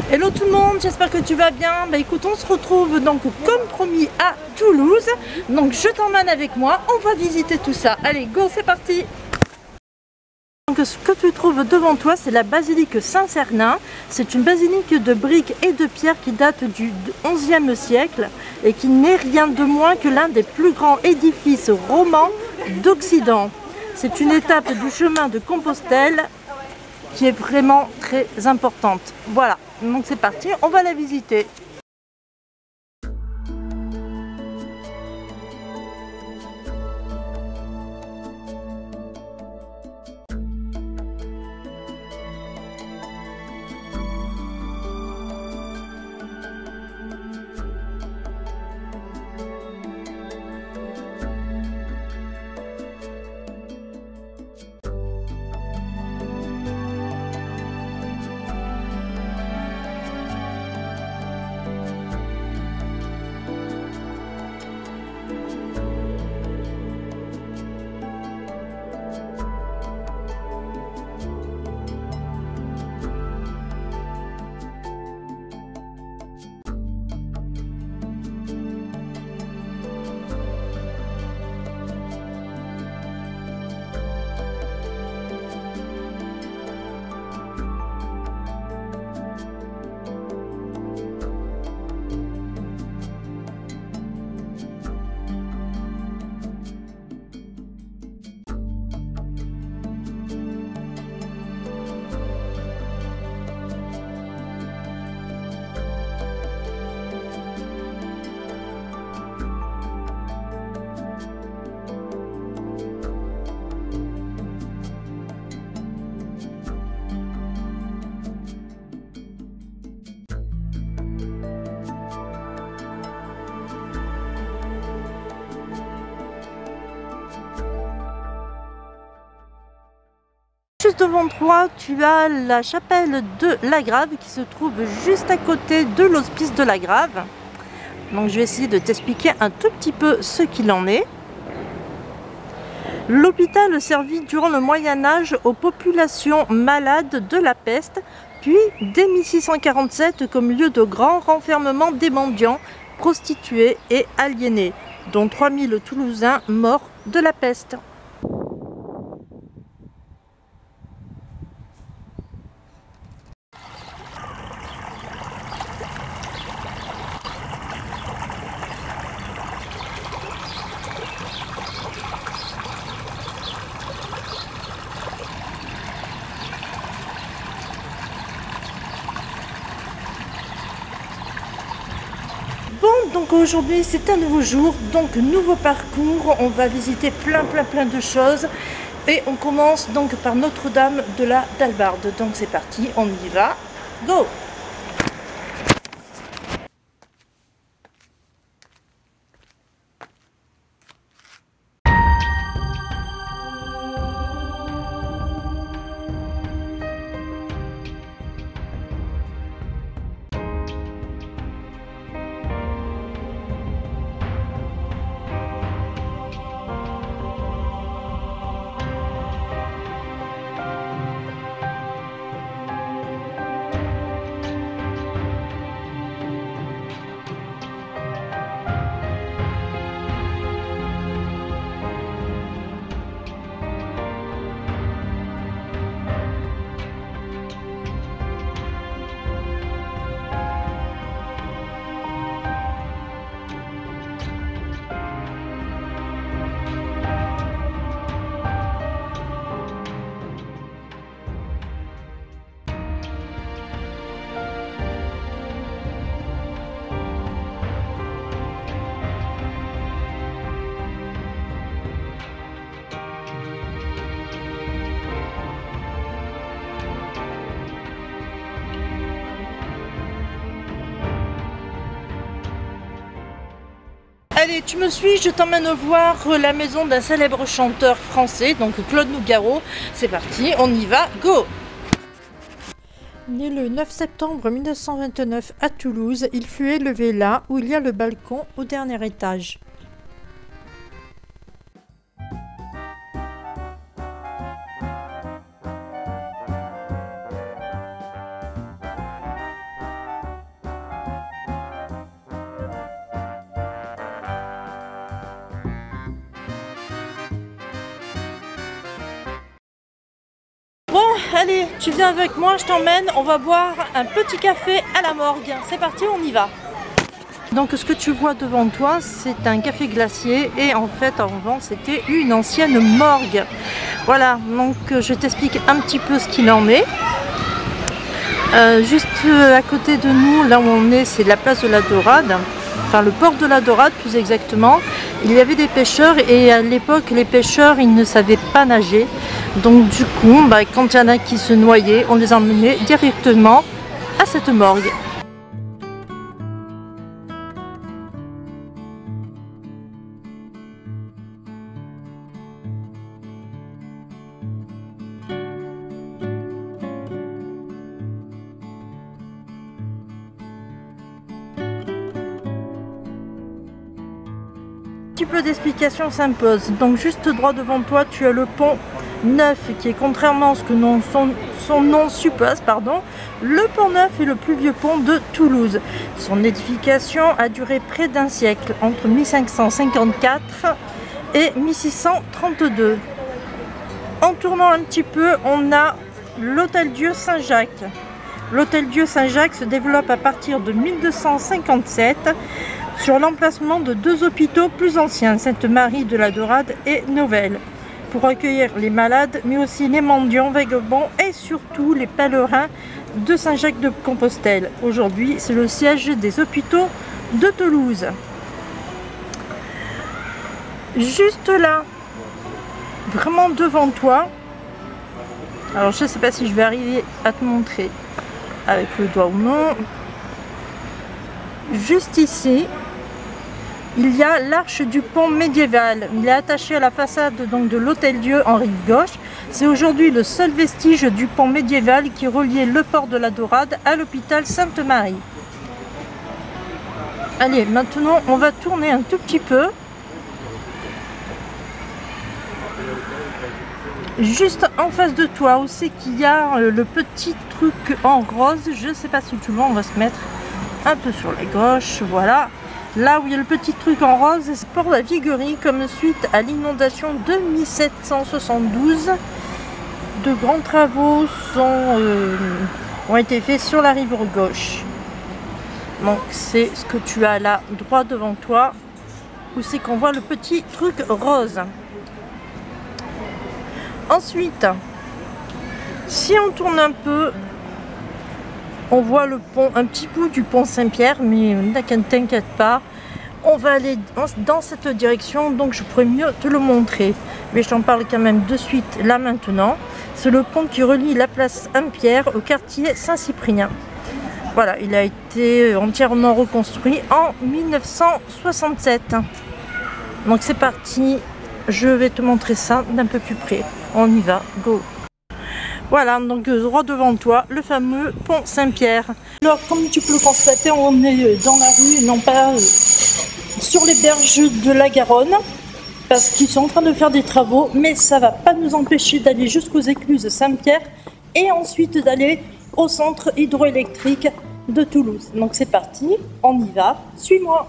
Hello tout le monde, j'espère que tu vas bien. Bah écoute, on se retrouve donc comme promis à Toulouse. Donc je t'emmène avec moi, on va visiter tout ça. Allez, go, c'est parti. Donc ce que tu trouves devant toi, c'est la basilique Saint-Cernin. C'est une basilique de briques et de pierre qui date du XIe siècle et qui n'est rien de moins que l'un des plus grands édifices romans d'Occident. C'est une étape du chemin de Compostelle qui est vraiment très importante. Voilà, donc c'est parti, on va la visiter. Juste devant toi, tu as la chapelle de la Grave qui se trouve juste à côté de l'hospice de la Grave. Donc je vais essayer de t'expliquer un tout petit peu ce qu'il en est. L'hôpital servit durant le Moyen-Âge aux populations malades de la peste, puis dès 1647 comme lieu de grand renfermement des mendiants, prostituées et aliénés, dont 3000 Toulousains morts de la peste. Bon, donc aujourd'hui c'est un nouveau jour, donc nouveau parcours, on va visiter plein de choses et on commence donc par Notre-Dame de la Dalbarde. Donc c'est parti, on y va, go! Allez, tu me suis, je t'emmène voir la maison d'un célèbre chanteur français, donc Claude Nougaro. C'est parti, on y va, go! Né le 9 septembre 1929 à Toulouse, il fut élevé là où il y a le balcon au dernier étage. Tu viens avec moi, je t'emmène, on va boire un petit café à la morgue. C'est parti, on y va. Donc ce que tu vois devant toi, c'est un café glacier et en fait avant c'était une ancienne morgue. Voilà, donc je t'explique un petit peu ce qu'il en est. Juste à côté de nous, là où on est, c'est la place de la Dorade, enfin le port de la Dorade plus exactement. Il y avait des pêcheurs et à l'époque les pêcheurs ils ne savaient pas nager. Donc du coup, quand il y en a qui se noyaient, on les emmenait directement à cette morgue. Un petit peu d'explication s'impose. Donc juste droit devant toi, tu as le pont Neuf qui est, contrairement à ce que son nom suppose, le pont Neuf est le plus vieux pont de Toulouse. Son édification a duré près d'un siècle, entre 1554 et 1632. En tournant un petit peu, on a l'Hôtel-Dieu Saint-Jacques. L'Hôtel-Dieu Saint-Jacques se développe à partir de 1257 sur l'emplacement de deux hôpitaux plus anciens, Sainte-Marie de la Dorade et Novelle, pour accueillir les malades, mais aussi les mendiants, vagabonds et surtout les pèlerins de Saint-Jacques-de-Compostelle. Aujourd'hui, c'est le siège des hôpitaux de Toulouse. Juste là, vraiment devant toi, alors je ne sais pas si je vais arriver à te montrer avec le doigt ou non, juste ici, il y a l'arche du pont médiéval. Il est attaché à la façade donc, de l'Hôtel-Dieu en rive gauche. C'est aujourd'hui le seul vestige du pont médiéval qui reliait le port de la Dorade à l'hôpital Sainte-Marie. Allez, maintenant on va tourner un tout petit peu. Juste en face de toi, où c'est qu'il y a le petit truc en rose. Je ne sais pas si tu vois, on va se mettre un peu sur la gauche, voilà. Là où il y a le petit truc en rose, c'est le port de la Viguerie, comme suite à l'inondation de 1772. De grands travaux ont été faits sur la rive gauche. Donc c'est ce que tu as là, droit devant toi, où c'est qu'on voit le petit truc rose. Ensuite, si on tourne un peu, on voit le pont, un petit bout du pont Saint-Pierre, mais ne t'inquiète pas, on va aller dans cette direction, donc je pourrais mieux te le montrer. Mais je t'en parle quand même de suite, là maintenant. C'est le pont qui relie la place Saint-Pierre au quartier Saint-Cyprien. Voilà, il a été entièrement reconstruit en 1967. Donc c'est parti, je vais te montrer ça d'un peu plus près. On y va, go! Voilà, donc droit devant toi, le fameux pont Saint-Pierre. Alors, comme tu peux le constater, on est dans la rue et non pas sur les berges de la Garonne, parce qu'ils sont en train de faire des travaux, mais ça ne va pas nous empêcher d'aller jusqu'aux écluses Saint-Pierre et ensuite d'aller au centre hydroélectrique de Toulouse. Donc c'est parti, on y va, suis-moi.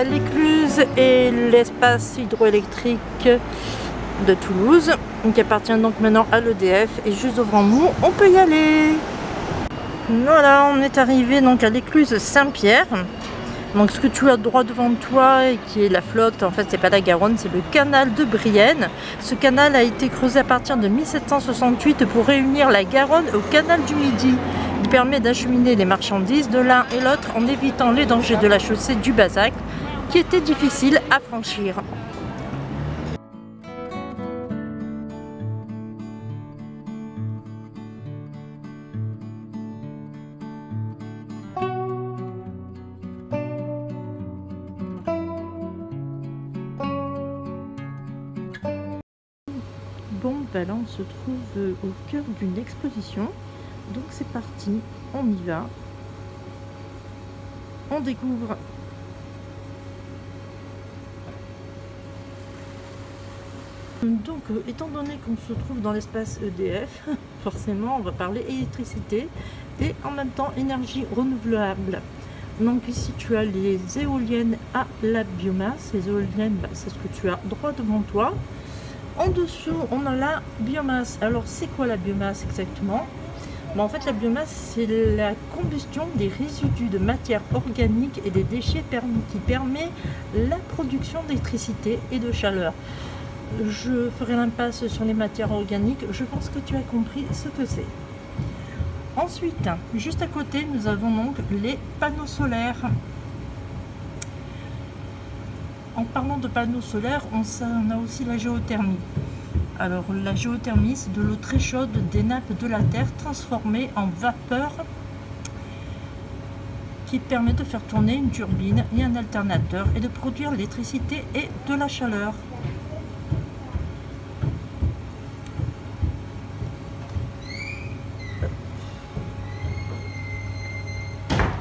L'écluse et l'espace hydroélectrique de Toulouse, qui appartient donc maintenant à l'EDF, et juste devant nous, on peut y aller. Voilà, on est arrivé donc à l'écluse Saint-Pierre. Donc ce que tu as droit devant toi et qui est la flotte, en fait c'est pas la Garonne, c'est le canal de Brienne. Ce canal a été creusé à partir de 1768 pour réunir la Garonne au canal du Midi. Il permet d'acheminer les marchandises de l'un et l'autre en évitant les dangers de la chaussée du Bazac, qui était difficile à franchir. Bon, bah là on se trouve au cœur d'une exposition. Donc c'est parti, on y va. On découvre. Donc étant donné qu'on se trouve dans l'espace EDF, forcément on va parler électricité et en même temps énergie renouvelable. Donc ici tu as les éoliennes à la biomasse. Les éoliennes, bah, c'est ce que tu as droit devant toi. En dessous on a la biomasse. Alors c'est quoi la biomasse exactement? Bon, en fait la biomasse c'est la combustion des résidus de matière organique et des déchets qui permet la production d'électricité et de chaleur. Je ferai l'impasse sur les matières organiques, je pense que tu as compris ce que c'est. Ensuite, juste à côté, nous avons donc les panneaux solaires. En parlant de panneaux solaires, on a aussi la géothermie. Alors la géothermie, c'est de l'eau très chaude des nappes de la Terre transformée en vapeur qui permet de faire tourner une turbine et un alternateur et de produire l'électricité et de la chaleur.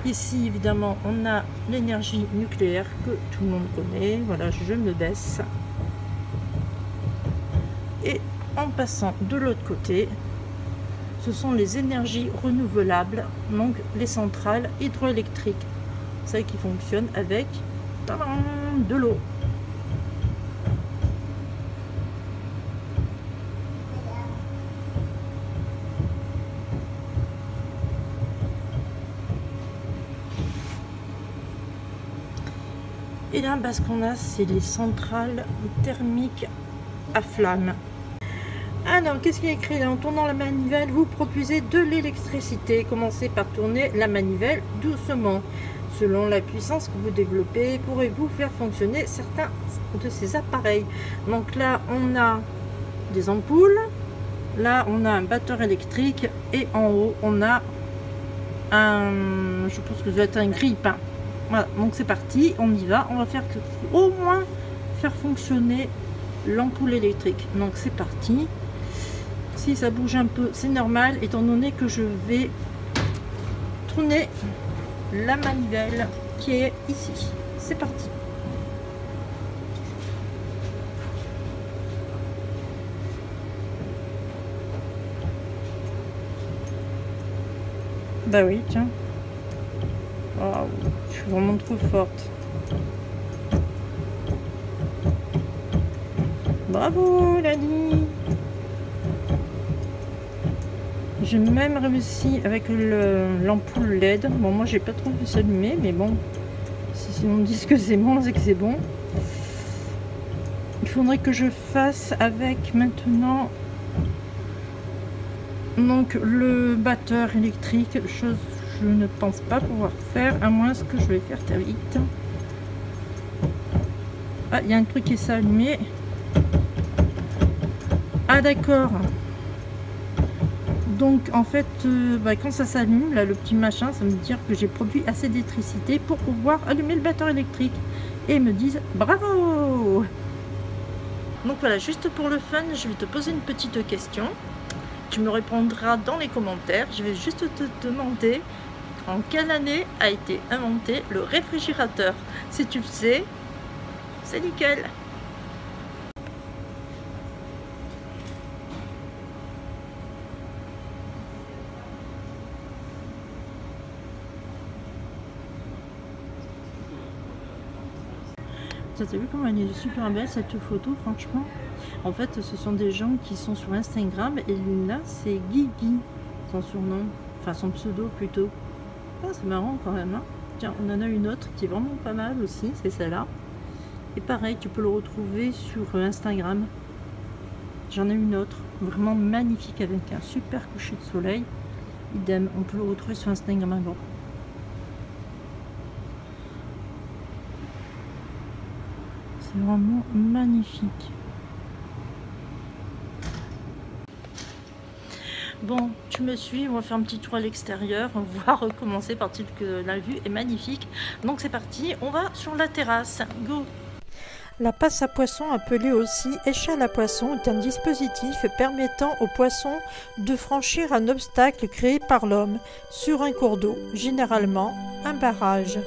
Ici, évidemment, on a l'énergie nucléaire que tout le monde connaît. Voilà, je me baisse. Et en passant de l'autre côté, ce sont les énergies renouvelables, donc les centrales hydroélectriques. Celles qui fonctionnent avec de l'eau. Et là, ce qu'on a, c'est les centrales thermiques à flamme. Alors, qu'est-ce qui est écrit là? En tournant la manivelle, vous produisez de l'électricité. Commencez par tourner la manivelle doucement. Selon la puissance que vous développez, pourrez-vous faire fonctionner certains de ces appareils. Donc là, on a des ampoules. Là, on a un batteur électrique. Et en haut, on a un... je pense que ça doit être un grille-pain. Voilà, donc c'est parti, on y va. On va faire au moins faire fonctionner l'ampoule électrique. Donc c'est parti. Si ça bouge un peu, c'est normal, étant donné que je vais tourner la manivelle qui est ici. C'est parti. Bah oui, tiens. Oh, je suis vraiment trop forte. Bravo, Lani. J'ai même réussi avec l'ampoule LED. Bon, moi, j'ai pas trop vu s'allumer, mais bon, si on dit que c'est bon, c'est que c'est bon. Il faudrait que je fasse avec maintenant donc le batteur électrique, chose je ne pense pas pouvoir faire, à moins que je vais faire très vite. Ah, il y a un truc qui s'est allumé. Ah d'accord. Donc en fait, quand ça s'allume, là le petit machin, ça veut dire que j'ai produit assez d'électricité pour pouvoir allumer le batteur électrique. Et ils me disent bravo. Donc voilà, juste pour le fun, je vais te poser une petite question. Tu me répondras dans les commentaires. Je vais juste te demander en quelle année a été inventé le réfrigérateur. Si tu le sais, c'est nickel. T'as vu comment elle est super belle cette photo, franchement. En fait, ce sont des gens qui sont sur Instagram et là, c'est Guigui, son surnom, enfin son pseudo plutôt. Ah, c'est marrant quand même, hein. Tiens, on en a une autre qui est vraiment pas mal aussi, c'est celle-là. Et pareil, tu peux le retrouver sur Instagram. J'en ai une autre, vraiment magnifique avec un super coucher de soleil. Idem, on peut le retrouver sur Instagram. Bon. C'est vraiment magnifique. Bon, tu me suis, on va faire un petit tour à l'extérieur, on va recommencer par que la vue est magnifique. Donc c'est parti, on va sur la terrasse, go. La passe à poisson, appelée aussi échelle à poisson, est un dispositif permettant aux poissons de franchir un obstacle créé par l'homme sur un cours d'eau, généralement un barrage.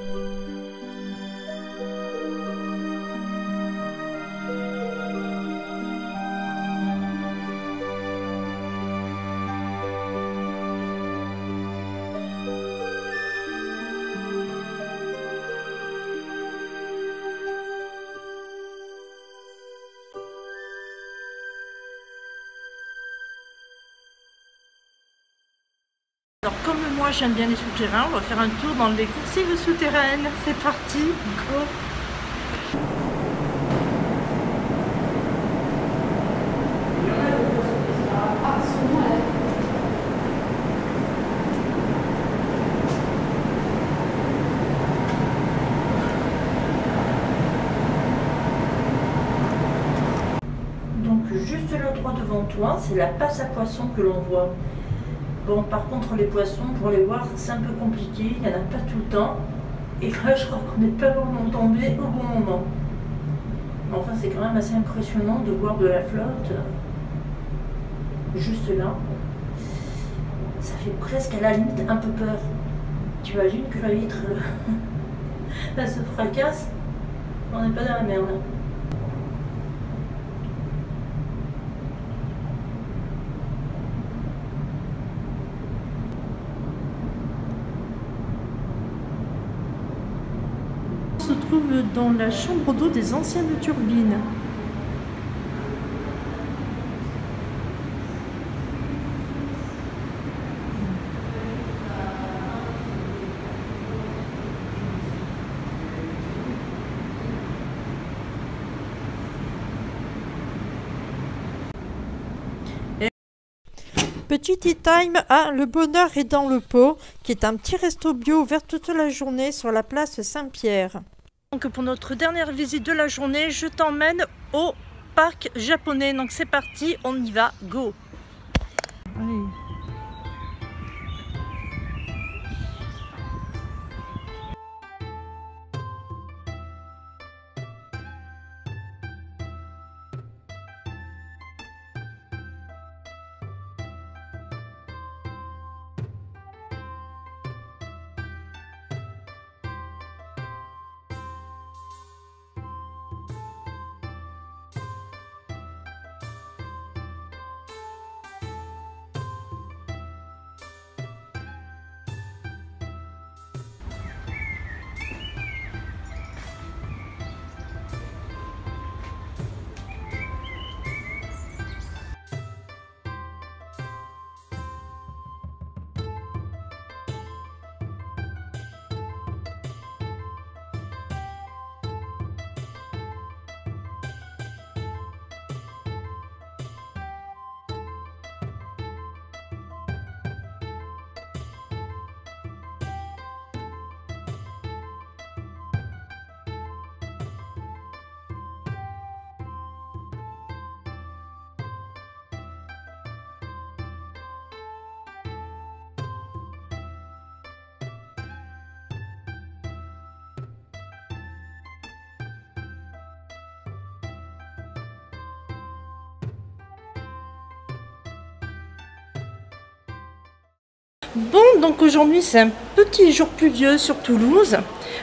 Alors comme moi j'aime bien les souterrains, on va faire un tour dans les coursives souterraines. C'est parti, go! Donc juste là droit devant toi, c'est la passe à poisson que l'on voit. Bon, par contre, les poissons, pour les voir, c'est un peu compliqué. Il n'y en a pas tout le temps. Et là, je crois qu'on n'est pas vraiment tombé au bon moment. Mais enfin, c'est quand même assez impressionnant de voir de la flotte juste là. Ça fait presque à la limite un peu peur. Tu imagines que la vitre, elle se fracasse. On n'est pas dans la merde. Se trouve dans la chambre d'eau des anciennes turbines. Petit tea time à Le Bonheur est dans le pot, qui est un petit resto bio ouvert toute la journée sur la place Saint-Pierre. Donc pour notre dernière visite de la journée, je t'emmène au parc japonais. Donc c'est parti, on y va, go! Allez. Bon, donc aujourd'hui c'est un petit jour pluvieux sur Toulouse,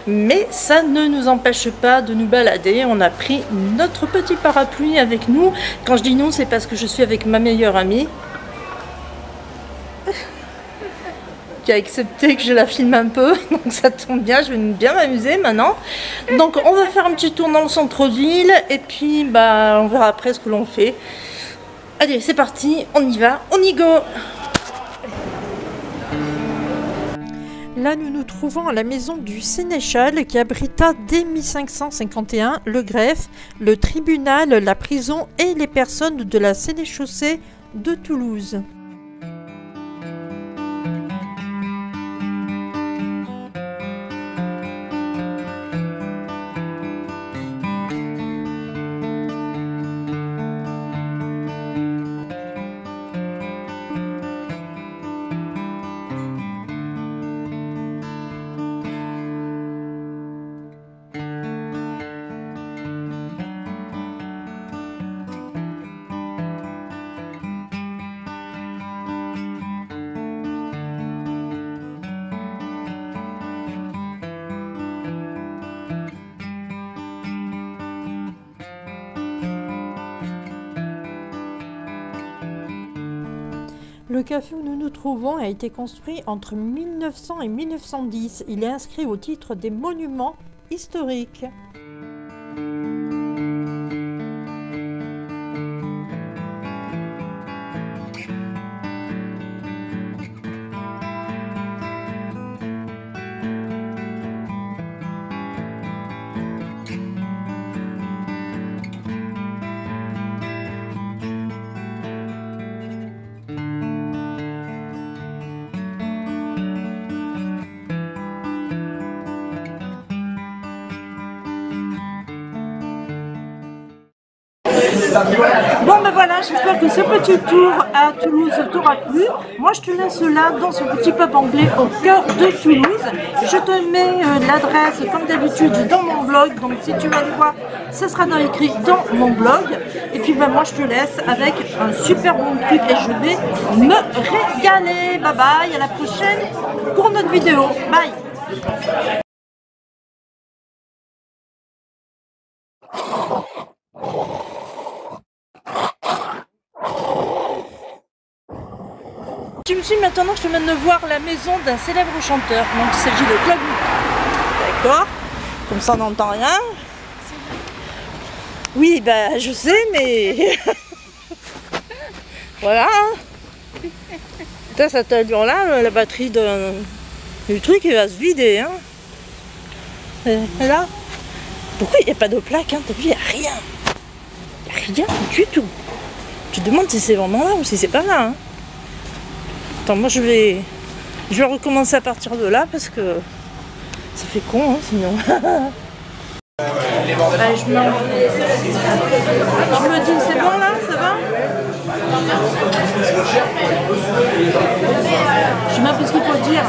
mais ça ne nous empêche pas de nous balader. On a pris notre petit parapluie avec nous. Quand je dis nous, c'est parce que je suis avec ma meilleure amie qui a accepté que je la filme un peu, donc ça tombe bien, je vais bien m'amuser maintenant. Donc on va faire un petit tour dans le centre-ville et puis bah on verra après ce que l'on fait. Allez, c'est parti, on y va, on y go! Là, nous nous trouvons à la maison du Sénéchal qui abrita dès 1551 le greffe, le tribunal, la prison et les personnes de la sénéchaussée de Toulouse. Le café où nous nous trouvons a été construit entre 1900 et 1910. Il est inscrit au titre des monuments historiques. Bon ben voilà, j'espère que ce petit tour à Toulouse t'aura plu. Moi je te laisse là dans ce petit pub anglais au cœur de Toulouse. Je te mets l'adresse comme d'habitude dans mon blog, donc si tu veux aller voir, ça sera écrit dans mon blog. Et puis ben moi je te laisse avec un super bon truc et je vais me régaler. Bye bye, à la prochaine pour notre vidéo. Bye. Tu me suis maintenant, je te mène voir la maison d'un célèbre chanteur. Donc il s'agit de Claude. D'accord. Comme ça on n'entend rien. Oui, bah je sais, mais voilà. Putain, cette allure là, la batterie du truc il va se vider. Hein. Et là, pourquoi il n'y a pas de plaque, hein? T'as vu, il n'y a rien. Il n'y a rien du tout. Tu te demandes si c'est vraiment là ou si c'est pas là. Hein. Attends, moi je vais recommencer à partir de là parce que ça fait con, hein, sinon. Allez, je me dis, c'est bon là, ça va? Je sais même pas ce qu'il faut dire.